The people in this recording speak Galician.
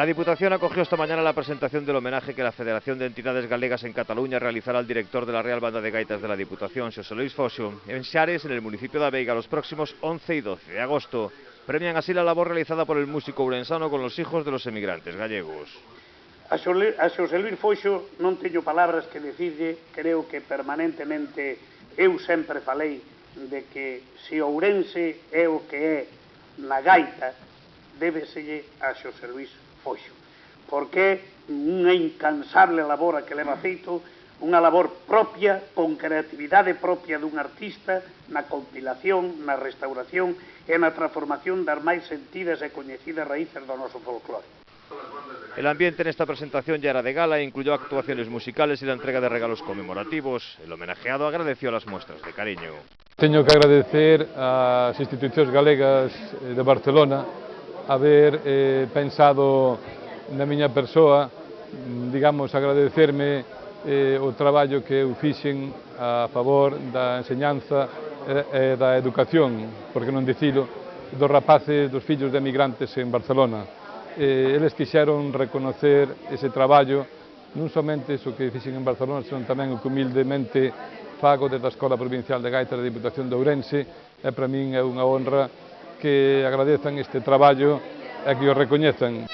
La Diputación acogió esta mañana la presentación del homenaje que la Federación de Entidades Galegas en Cataluña realizará al director de la Real Banda de Gaitas de la Diputación, Xosé Luis Foxo, en Xares, en el municipio de Veiga, los próximos 11 y 12 de agosto. Premian así la labor realizada por el músico ourensano con los hijos de los emigrantes gallegos. A Xosé Luis Foxo non teño palabras que dicirlle, creo que permanentemente eu sempre falei de que se Ourense é o que é na gaita, débeselle a Xosé Luis Foxo, porque é unha incansable labor a que leva feito, unha labor propia, con creatividade propia dun artista, na compilación, na restauración e na transformación das máis sentidas e coñecidas raíces do noso folclore. El ambiente en esta presentación ya era de gala e incluyó actuaciones musicales y la entrega de regalos conmemorativos. El homenajeado agradeció las muestras de cariño. Teño que agradecer ás institucións galegas de Barcelona haber pensado na miña persoa, digamos, agradecerme o traballo que eu fixen a favor da enseñanza e da educación, porque non dicilo, dos rapaces, dos fillos de emigrantes en Barcelona. Eles quixeron reconocer ese traballo, non somente iso que fixen en Barcelona, senón tamén o que humildemente fago desde a Escola Provincial de Gaitas da Diputación de Ourense, e para min é unha honra que agradezan este traballo e que o recoñezan.